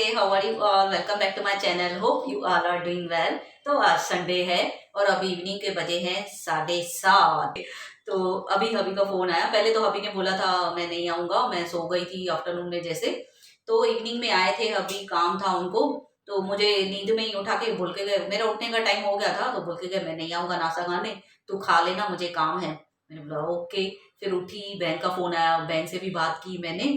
How are you all? Welcome back to my channel. Hope you all are doing well. तो आज Sunday है और अभी evening के बजे हैं 7:30। तो अभी हबी का फोन आया। पहले तो हबी ने बोला था मैं नहीं आऊंगा, मैं सो गई थी आफ्टरनून में जैसे। तो इवनिंग में आए थे हबी, काम था उनको। तो मुझे नींद में ही उठा के बोल के गए, मेरा उठने का टाइम हो गया था तो बोल के गए मैं नहीं आऊंगा नाश्ता खाने, तू खा लेना, मुझे काम है। मैंने बोला ओके। फिर उठी, बहन का फोन आया, बहन से भी बात की मैंने।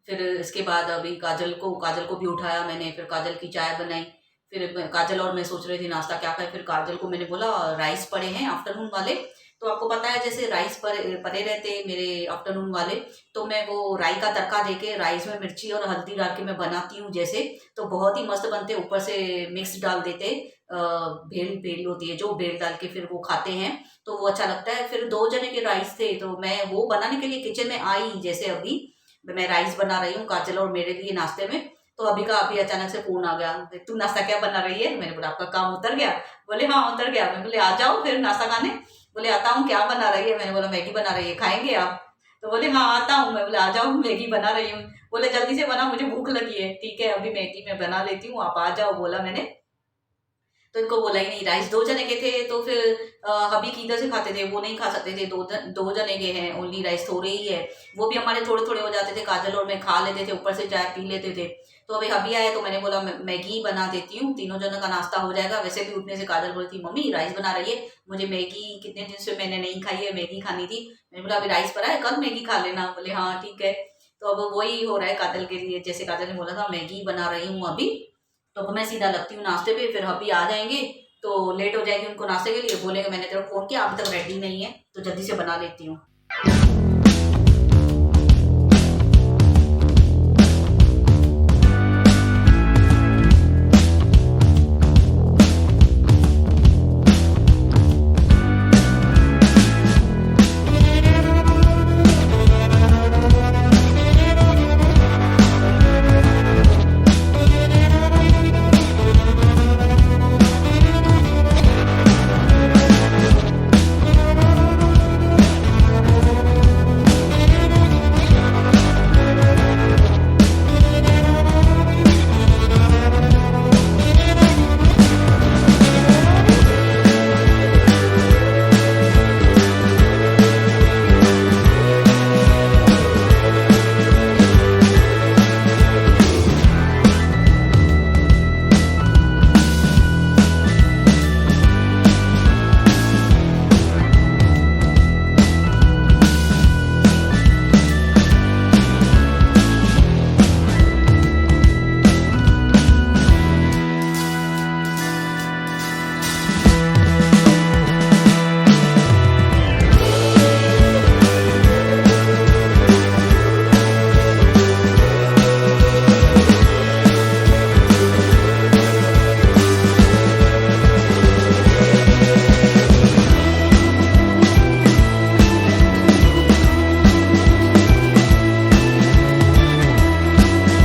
फिर इसके बाद अभी काजल को भी उठाया मैंने, फिर काजल की चाय बनाई। फिर काजल और मैं सोच रहे थे नाश्ता क्या खाए। फिर काजल को मैंने बोला राइस पड़े हैं आफ्टरनून वाले, तो आपको पता है जैसे राइस पड़े रहते मेरे आफ्टरनून वाले, तो मैं वो राई का तड़का देके राइस में मिर्ची और हल्दी डाल के मैं बनाती हूँ जैसे, तो बहुत ही मस्त बनते। ऊपर से मिक्स डाल देते, भेल भेल होती है जो, भेल डाल के फिर वो खाते हैं तो वो अच्छा लगता है। फिर 2 जने के राइस थे तो मैं वो बनाने के लिए किचन में आई, जैसे अभी मैं राइस बना रही हूँ काजल और मेरे लिए नाश्ते में। तो अभी अचानक से फोन आ गया, तू नाश्ता क्या बना रही है? मैंने बोला आपका काम उतर गया। बोले हाँ उतर गया। मैं बोले आ जाओ फिर नाश्ता खाने। बोले आता हूँ। क्या बना रही है? मैंने बोला मैगी बना रही है, खाएंगे आप? तो बोले हाँ आता हूँ। मैं बोले आ जाओ, मैगी बना रही हूँ। बोले जल्दी से बना, मुझे भूख लगी है। ठीक है अभी मैगी मैं बना लेती हूँ, आप आ जाओ बोला मैंने। तो इनको बोला ही नहीं। राइस 2 जने के थे तो फिर हबी किधर से खाते थे, वो नहीं खा सकते थे। दो जने के हैं, ओनली राइस थोड़े ही है। वो भी हमारे थोड़े थोड़े हो जाते थे, काजल और मैं खा लेते थे, ऊपर से चाय पी लेते थे। तो अभी हबी आए तो मैंने बोला मैगी बना देती हूँ, तीनों जनों का नाश्ता हो जाएगा। वैसे भी उठने से काजल बोली थी मम्मी राइस बना रही है, मुझे मैगी कितने दिन से मैंने नहीं खाई है, मैगी खानी थी। मैंने बोला अभी राइस पड़ा है, कल मैगी खा लेना। बोले हाँ ठीक है। तो अब वही हो रहा है काजल के लिए, जैसे काजल ने बोला था मैगी बना रही हूँ अभी। तो अब मैं सीधा लगती हूँ नाश्ते पे, फिर हबी आ जाएंगे तो लेट हो जाएगी उनको नाश्ते के लिए। बोलेंगे मैंने तेरे को फोन किया अभी तक रेडी नहीं है, तो जल्दी से बना लेती हूँ।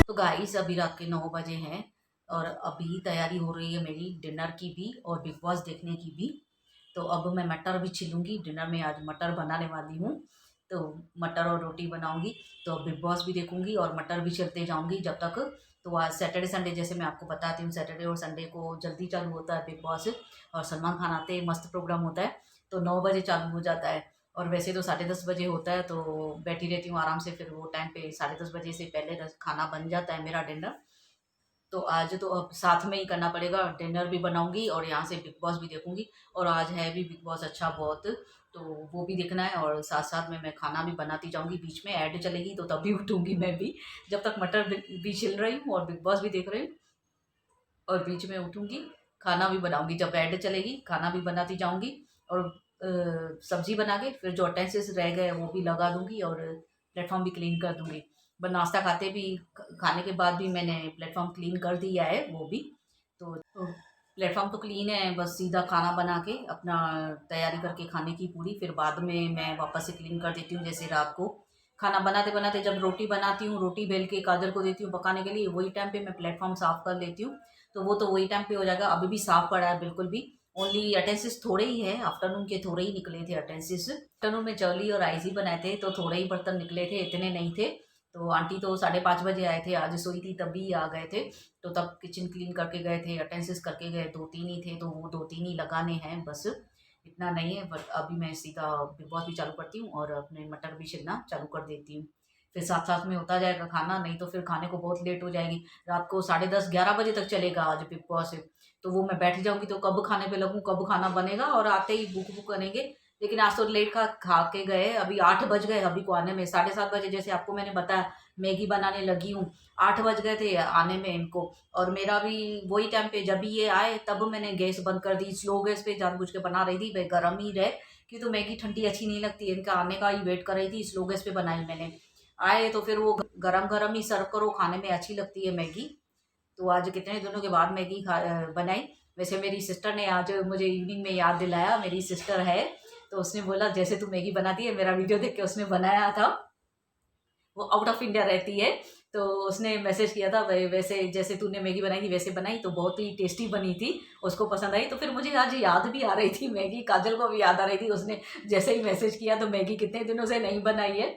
तो गाइस अभी रात के 9 बजे हैं और अभी तैयारी हो रही है मेरी डिनर की भी और बिग बॉस देखने की भी। तो अब मैं मटर भी छिलूंगी, डिनर में आज मटर बनाने वाली हूँ। तो मटर और रोटी बनाऊंगी, तो बिग बॉस भी देखूंगी और मटर भी छिलते जाऊंगी जब तक। तो आज सैटरडे संडे जैसे मैं आपको बताती हूँ, सैटरडे और संडे को जल्दी चालू होता है बिग बॉस, और सलमान खान आते हैं, मस्त प्रोग्राम होता है। तो 9 बजे चालू हो जाता है और वैसे तो 10:30 बजे होता है। तो बैठी रहती हूँ आराम से, फिर वो टाइम पे 10:30 बजे से पहले खाना बन जाता है मेरा, डिनर। तो आज तो अब साथ में ही करना पड़ेगा, डिनर भी बनाऊंगी और यहाँ से बिग बॉस भी देखूंगी। और आज है भी बिग बॉस अच्छा बहुत, तो वो भी देखना है और साथ साथ में मैं खाना भी बनाती जाऊंगी। बीच में ऐड चलेगी तो तब भी उठूंगी मैं भी, जब तक मटर भी छिल रही हूँ और बिग बॉस भी देख रही हूँ। और बीच में उठूंगी, खाना भी बनाऊंगी, जब ऐड चलेगी खाना भी बनाती जाऊंगी। और सब्जी बना के फिर जो अटेंसेस रह गए वो भी लगा दूंगी और प्लेटफॉर्म भी क्लीन कर दूंगी। पर नाश्ता खाते भी, खाने के बाद भी मैंने प्लेटफॉर्म क्लीन कर दिया है वो भी। तो प्लेटफॉर्म तो क्लीन है, बस सीधा खाना बना के अपना तैयारी करके खाने की पूरी, फिर बाद में मैं वापस से क्लीन कर देती हूँ। जैसे रात को खाना बनाते बनाते जब रोटी बनाती हूँ, रोटी बेल के काजल को देती हूँ पकाने के लिए, वही टाइम पे मैं प्लेटफॉर्म साफ कर लेती हूँ। तो वो तो वही टाइम पे हो जाएगा। अभी भी साफ पड़ा है बिल्कुल भी, ओनली अटेंसिस थोड़े ही है, आफ्टरनून के थोड़े ही निकले थे अटेंसिस। आफ्टरनून में जर्ली और राइस ही बनाए थे तो थोड़े ही बर्तन निकले थे, इतने नहीं थे। तो आंटी तो 5:30 बजे आए थे, आज सोई थी तभी आ गए थे। तो तब किचन क्लीन करके गए थे, अटेंडेंस करके गए, 2-3 ही थे तो वो 2-3 ही लगाने हैं बस, इतना नहीं है। बट अभी मैं सीधा बिग बॉस भी चालू करती हूँ और अपने मटर भी छिलना चालू कर देती हूँ। फिर साथ साथ में होता जाएगा खाना, नहीं तो फिर खाने को बहुत लेट हो जाएगी। रात को 10:30-11 बजे तक चलेगा आज बिग बॉस। तो वो मैं बैठ जाऊंगी तो कब खाने पे लगूँ, कब खाना बनेगा, और आते ही भूख भूख करेंगे। लेकिन आज तो लेट खा के गए, अभी 8 बज गए अभी को आने में। 7:30 बजे जैसे आपको मैंने बताया मैगी बनाने लगी हूँ, 8 बज गए थे आने में इनको। और मेरा भी वही टाइम पे जब भी ये आए तब मैंने गैस बंद कर दी, स्लो गैस पे जानबूझ के बना रही थी भाई गर्म ही रहे, क्यों तो मैगी ठंडी अच्छी नहीं लगती है। इनका आने का ही वेट कर रही थी, स्लो गैस पे बनाई मैंने। आए तो फिर वो गरम गरम ही सर्व करो, खाने में अच्छी लगती है मैगी। तो आज कितने दिनों के बाद मैगी बनाई। वैसे मेरी सिस्टर ने आज मुझे इवनिंग में याद दिलाया, मेरी सिस्टर है तो उसने बोला जैसे तू मैगी बनाती है, मेरा वीडियो देख के उसने बनाया था। वो आउट ऑफ इंडिया रहती है, तो उसने मैसेज किया था भाई वैसे जैसे तूने मैगी बनाई थी वैसे बनाई, तो बहुत ही टेस्टी बनी थी, उसको पसंद आई। तो फिर मुझे आज याद भी आ रही थी मैगी, काजल को भी याद आ रही थी, उसने जैसे ही मैसेज किया तो मैगी कितने दिनों से नहीं बनाई है।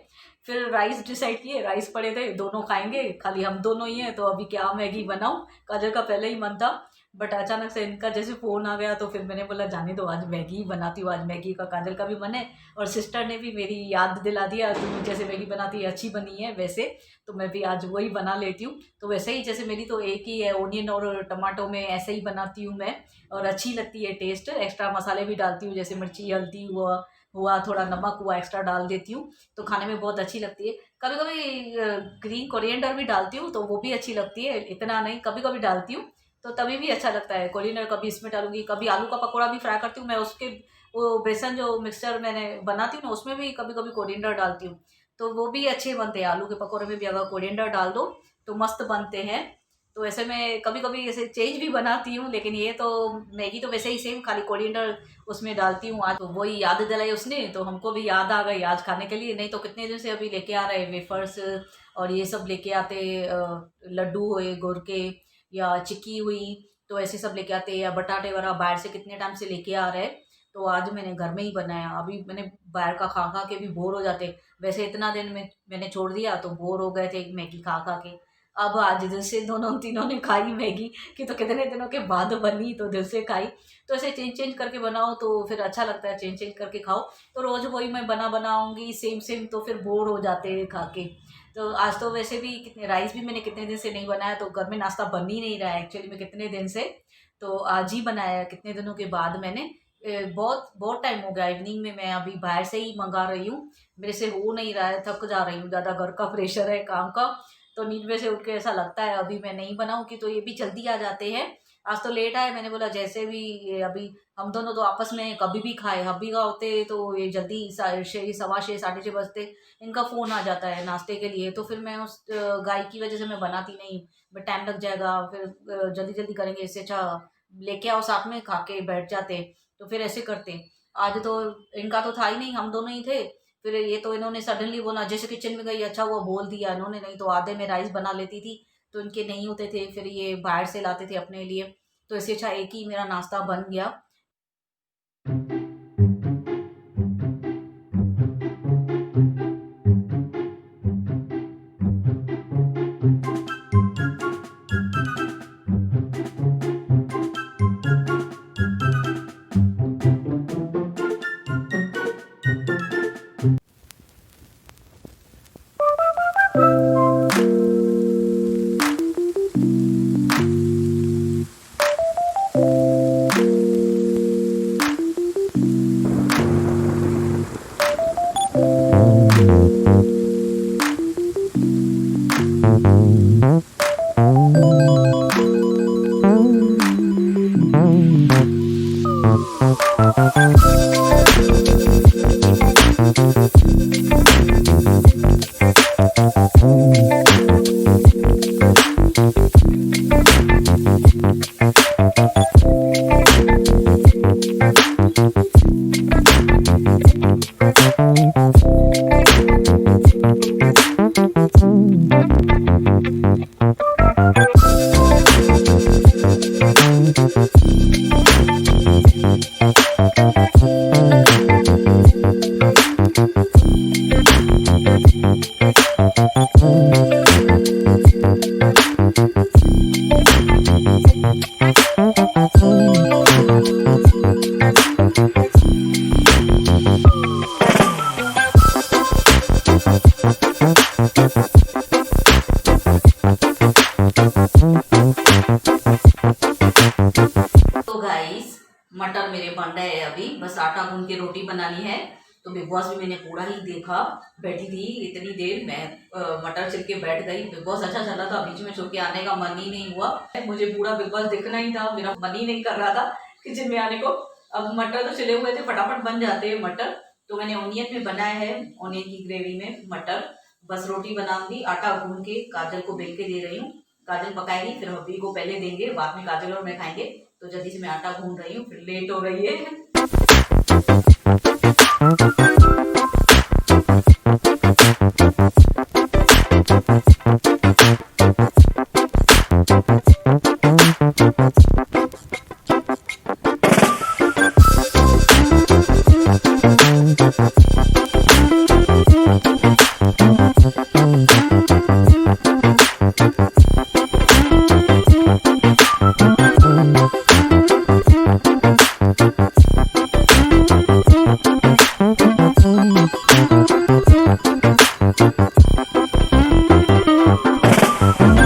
फिर राइस डिसाइड किए, राइस पड़े थे, दोनों खाएंगे, खाली हम दोनों ही हैं तो अभी क्या मैगी बनाऊं। काजल का पहले ही मन था, बट अचानक से इनका जैसे फ़ोन आ गया तो फिर मैंने बोला जाने दो, आज मैगी ही बनाती हूँ, आज मैगी का काजल का भी मन है। और सिस्टर ने भी मेरी याद दिला दिया, तुम जैसे मैगी बनाती है अच्छी बनी है वैसे, तो मैं भी आज वही बना लेती हूँ। तो वैसे ही जैसे मेरी तो एक ही है, ओनियन और टमाटो में ऐसे ही बनाती हूँ मैं, और अच्छी लगती है टेस्ट। एक्स्ट्रा मसाले भी डालती हूँ, जैसे मिर्ची हल्दी हुआ थोड़ा नमक हुआ एक्स्ट्रा डाल देती हूँ, तो खाने में बहुत अच्छी लगती है। कभी कभी ग्रीन कोरिएंडर भी डालती हूँ तो वो भी अच्छी लगती है, इतना नहीं, कभी कभी डालती हूँ तो तभी भी अच्छा लगता है। कोरिएंडर कभी इसमें डालूंगी, कभी आलू का पकौड़ा भी फ्राई करती हूँ मैं, उसके वो बेसन जो मिक्सचर मैंने बनाती हूँ ना उसमें भी कभी कभी कोरिएंडर डालती हूँ, तो वो भी अच्छे बनते हैं। आलू के पकौड़े में भी अगर कोरिएंडर डाल दो तो मस्त बनते हैं। तो ऐसे मैं कभी कभी ऐसे चेंज भी बनाती हूँ, लेकिन ये तो मैगी तो वैसे ही सेम, खाली कोरिएंडर उसमें डालती हूँ। आज तो वही याद दिलाई उसने, तो हमको भी याद आ गई आज खाने के लिए। नहीं तो कितने दिन से अभी लेके आ रहे वेफर्स और ये सब लेके आते, लड्डू हुए गुड़ के या चिक्की हुई, तो ऐसे सब लेके आते, या बटाटे वगैरह बाहर से कितने टाइम से लेके आ रहे। तो आज मैंने घर में ही बनाया, अभी मैंने बाहर का खा खा के भी बोर हो जाते। वैसे इतना दिन में मैंने छोड़ दिया तो बोर हो गए थे मैगी खा खा के। अब आज दिल से दोनों तीनों ने खाई मैगी, कि तो कितने दिनों के बाद बनी तो दिल से खाई। तो ऐसे चेंज चेंज करके बनाओ तो फिर अच्छा लगता है, चेंज चेंज करके खाओ। तो रोज़ वही मैं बनाऊंगी सेम सेम तो फिर बोर हो जाते हैं खा के। तो आज तो वैसे भी कितने राइस भी मैंने कितने दिन से नहीं बनाया, तो घर में नाश्ता बन ही नहीं रहा है एक्चुअली में कितने दिन से, तो आज ही बनाया कितने दिनों के बाद मैंने। बहुत बहुत टाइम हो गया, इवनिंग में मैं अभी बाहर से ही मंगा रही हूँ, मेरे से हो नहीं रहा है, थक जा रही हूँ, ज़्यादा घर का प्रेशर है काम का। तो नींद में से उठ के ऐसा लगता है अभी मैं नहीं बनाऊँ कि, तो ये भी जल्दी आ जाते हैं। आज तो लेट आए, मैंने बोला जैसे भी ये अभी हम दोनों तो आपस में कभी भी खाए, हब्बी का होते तो ये जल्दी 6, 6:15, 6:30 बजते इनका फ़ोन आ जाता है नाश्ते के लिए। तो फिर मैं उस गाय की वजह से मैं बनाती नहीं, बट टाइम लग जाएगा, फिर जल्दी जल्दी करेंगे, इससे अच्छा लेके आओ साथ में खा के बैठ जाते। तो फिर ऐसे करते। आज तो इनका तो था ही नहीं, हम दोनों ही थे। फिर ये तो इन्होंने सडनली बोला, जैसे किचन में गई अच्छा हुआ बोल दिया इन्होंने, नहीं तो आधे में राइस बना लेती थी, तो इनके नहीं होते थे, फिर ये बाहर से लाते थे अपने लिए। तो इससे अच्छा एक ही मेरा नाश्ता बन गया। रोटी बनानी है। तो बिग बॉस भी मैंने पूरा ही देखा, बैठी थी इतनी देर मैं, मटर छिल के बैठ गई। बिग बॉस अच्छा चला था, बीच में छुप के आने का मन ही नहीं हुआ। मुझे पूरा बिग बॉस देखना ही था, मेरा मन ही नहीं कर रहा था किचन में आने को। अब मटर तो छिले हुए थे, फटाफट बन जाते हैं मटर। तो मैंने ओनियन में बनाया है, ओनियन की ग्रेवी में मटर। बस रोटी बनाऊंगी, आटा गूंद के काजल को बेल के दे रही हूँ। काजल पकाएगी, फिर हब्बी को पहले देंगे, बाद में काजल और मैं खाएंगे। तो जल्दी से मैं आटा गूंद रही हूँ, फिर लेट हो रही है।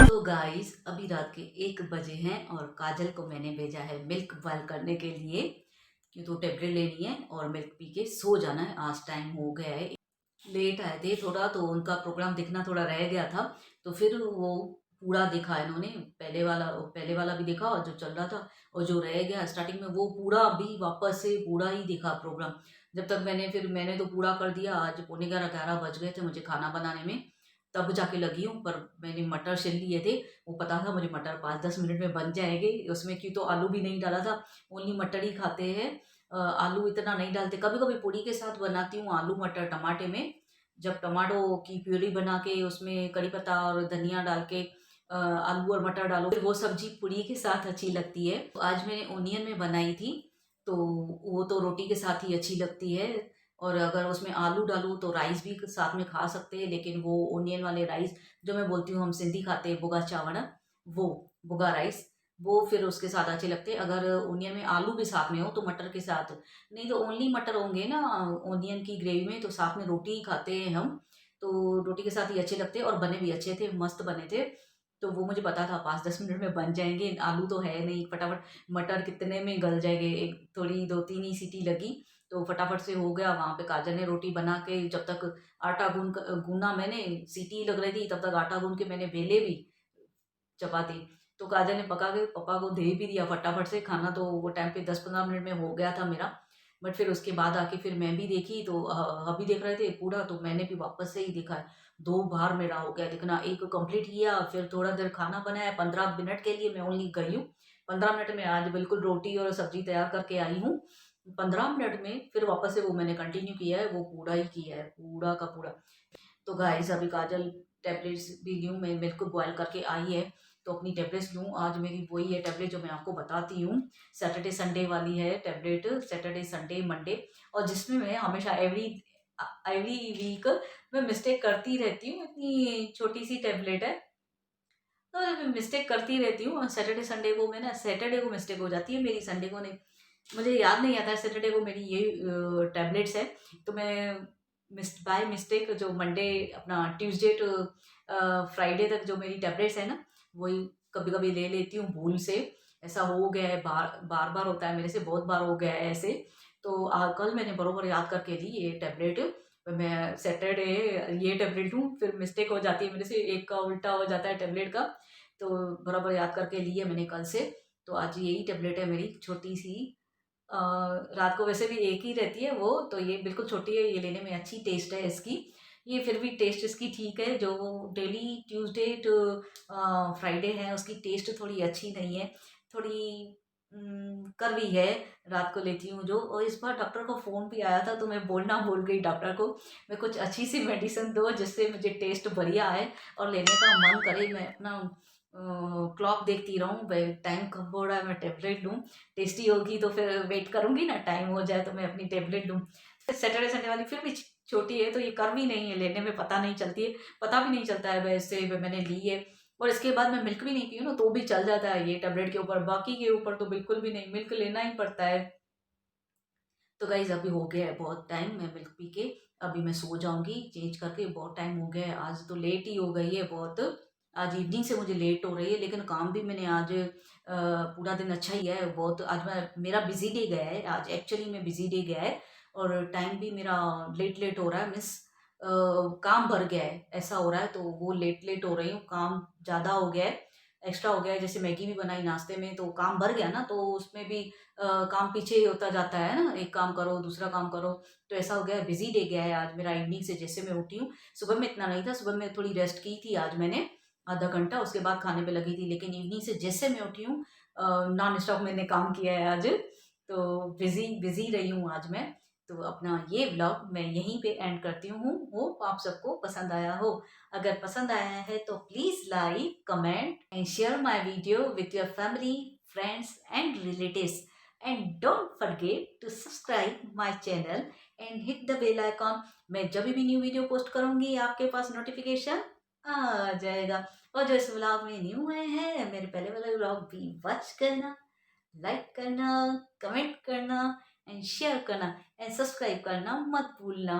तो गाइस अभी रात के 1 बजे हैं और काजल को मैंने भेजा है मिल्क बॉयल करने के लिए, क्यों तो टेबलेट लेनी है और मिल्क पी के सो जाना है। आज टाइम हो गया है, लेट आए थे थोड़ा, तो उनका प्रोग्राम दिखना थोड़ा रह गया था। तो फिर वो पूरा देखा इन्होंने, पहले वाला भी देखा और जो चल रहा था, और जो रह गया स्टार्टिंग में वो पूरा अभी वापस से पूरा ही देखा प्रोग्राम। जब तक मैंने तो पूरा कर दिया। आज पौने 11 बज गए थे मुझे खाना बनाने में, तब जाके लगी हूँ। पर मैंने मटर छिल लिए थे, वो पता था मुझे मटर 5-10 मिनट में बन जाएंगे। उसमें क्यों तो आलू भी नहीं डाला था, ओनली मटर ही खाते हैं। आलू इतना नहीं डालते, कभी कभी पूड़ी के साथ बनाती हूँ आलू मटर टमाटे में। जब टमाटो की प्यूरी बना के उसमें कड़ी पत्ता और धनिया डाल के आलू और मटर डालो, फिर वो सब्जी पूरी के साथ अच्छी लगती है। तो आज मैंने ओनियन में बनाई थी, तो वो तो रोटी के साथ ही अच्छी लगती है। और अगर उसमें आलू डालूँ तो राइस भी साथ में खा सकते हैं, लेकिन वो ओनियन वाले राइस जो मैं बोलती हूँ, हम सिंधी खाते हैं बुगा चावल, वो बुगा राइस, वो फिर उसके साथ अच्छे लगते हैं। अगर ओनियन में आलू भी साथ में हो तो मटर के साथ, नहीं तो ओनली मटर होंगे ना ओनियन की ग्रेवी में, तो साथ में रोटी ही खाते हैं हम। तो रोटी के साथ ही अच्छे लगते हैं, और बने भी अच्छे थे, मस्त बने थे। तो वो मुझे पता था 5-10 मिनट में बन जाएंगे, आलू तो है नहीं, फटाफट मटर कितने में गल जाएंगे, एक थोड़ी 2-3 ही सीटी लगी तो फटाफट से हो गया। वहाँ पे काजल ने रोटी बना के, जब तक आटा गूना मैंने, सीटी लग रही थी, तब तक आटा गून के मैंने बेले भी चपाती। तो काजल ने पका के पापा को दे भी दिया फटाफट से खाना। तो वो टाइम पे 10-15 मिनट में हो गया था मेरा। बट फिर उसके बाद आके फिर मैं भी देखी, तो अभी देख रहे थे पूरा, तो मैंने भी वापस से ही देखा है। 2 बार मेरा हो गया देखना, एक कंप्लीट किया, फिर थोड़ा देर खाना बनाया, 15 मिनट के लिए मैं ओनली गई हूँ। 15 मिनट में आज बिल्कुल रोटी और सब्जी तैयार करके आई हूँ। 15 मिनट में फिर वापस से वो मैंने कंटिन्यू किया है, वो पूरा ही किया है, पूरा का पूरा। तो गाइस अभी काजल टैबलेट्स भी लूँ, मैं बिल्कुल बॉयल करके आई है, तो अपनी टैबलेट्स लूँ। आज मेरी वही है टैबलेट जो मैं आपको बताती हूँ, सैटरडे संडे वाली है टैबलेट, सैटरडे संडे मंडे। और जिसमें मैं हमेशा एवरी एवरी वीक मैं मिस्टेक करती रहती हूँ, इतनी छोटी सी टैबलेट है, तो मैं मिस्टेक करती रहती हूँ। सैटरडे संडे को मैं ना, सैटरडे को मिस्टेक हो जाती है मेरी, संडे को नहीं। मुझे याद नहीं आता है सैटरडे को मेरी ये टैबलेट्स है। तो मैं बाय मिस्टेक जो मंडे अपना ट्यूसडे टू फ्राइडे तक जो मेरी टैबलेट्स है ना, वही कभी कभी ले लेती हूँ भूल से। ऐसा हो गया है, बार बार बार होता है मेरे से, बहुत बार हो गया है ऐसे। तो कल मैंने बरोबर याद करके ली ये टैबलेट। मैं सैटरडे ये टैबलेट लूँ, फिर मिस्टेक हो जाती है मेरे से, एक का उल्टा हो जाता है टैबलेट का। तो बराबर याद करके ली है मैंने कल से। तो आज यही टैबलेट है मेरी छोटी सी। अ, रात को वैसे भी एक ही रहती है वो, तो ये बिल्कुल छोटी है, ये लेने में अच्छी टेस्ट है इसकी। ये फिर भी टेस्ट इसकी ठीक है, जो डेली ट्यूसडे टू फ्राइडे है उसकी टेस्ट थोड़ी अच्छी नहीं है, थोड़ी कड़वी है। रात को लेती हूँ जो, और इस बार डॉक्टर को फ़ोन भी आया था, तो मैं बोलना भूल गई डॉक्टर को, मैं कुछ अच्छी सी मेडिसिन दो जिससे मुझे टेस्ट बढ़िया आए और लेने का मन करे। मैं अपना क्लॉक देखती रहूँ, भाई टाइम कब हो रहा है, मैं टेबलेट लूँ। टेस्टी होगी तो फिर वेट करूँगी ना, टाइम हो जाए तो मैं अपनी टेबलेट लूँ। सैटरडे संडे वाली फिर भी छोटी है, तो ये कर भी नहीं है, लेने में पता नहीं चलती है, पता भी नहीं चलता है वैसे मैंने ली है। और इसके बाद मैं मिल्क भी नहीं पी हूँ ना, तो भी चल जाता है ये टैबलेट के ऊपर, बाकी के ऊपर तो बिल्कुल भी नहीं, मिल्क लेना ही पड़ता है। तो गाइज अभी हो गया है बहुत टाइम, मैं मिल्क पी के अभी मैं सो जाऊंगी चेंज करके, बहुत टाइम हो गया है, आज तो लेट ही हो गई है बहुत। आज इवनिंग से मुझे लेट हो रही है, लेकिन काम भी मैंने आज पूरा दिन अच्छा ही है बहुत। आज मैं, मेरा बिजी डे गया है आज, एक्चुअली में बिजी डे गया है। और टाइम भी मेरा लेट लेट हो रहा है, मिस काम भर गया है ऐसा हो रहा है, तो वो लेट लेट हो रही हूँ, काम ज़्यादा हो गया है, एक्स्ट्रा हो गया है। जैसे मैगी भी बनाई नाश्ते में तो काम भर गया ना, तो उसमें भी काम पीछे ही होता जाता है ना, एक काम करो दूसरा काम करो, तो ऐसा हो गया है। बिजी डे गया है आज मेरा इवनिंग से, जैसे मैं उठी हूँ। सुबह में इतना नहीं था, सुबह में थोड़ी रेस्ट की थी आज मैंने आधा घंटा, उसके बाद खाने पे लगी थी, लेकिन इवनिंग से जैसे मैं उठी हूँ नॉन स्टॉप मैंने काम किया है आज, तो बिजी बिजी रही हूँ आज मैं। तो अपना ये व्लॉग मैं यहीं पे एंड करती हूँ। होप आप सबको पसंद आया हो। अगर पसंद आया है तो please like, comment and share my video with your family, friends and relatives, and don't forget to subscribe my channel and hit the bell icon. मैं जब भी न्यू वीडियो पोस्ट करूंगी आपके पास नोटिफिकेशन आ जाएगा। और जो इस व्लॉग में न्यू आए हैं, मेरे पहले वाला व्लॉग भी वॉच करना, लाइक करना, कमेंट करना एंड शेयर करना एंड सब्सक्राइब करना मत भूलना।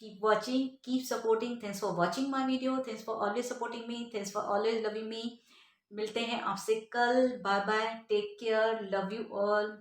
Keep watching, keep supporting. Thanks for watching my video, thanks for always supporting me, thanks for always loving me. मिलते हैं आपसे कल। Bye bye, take care, love you all.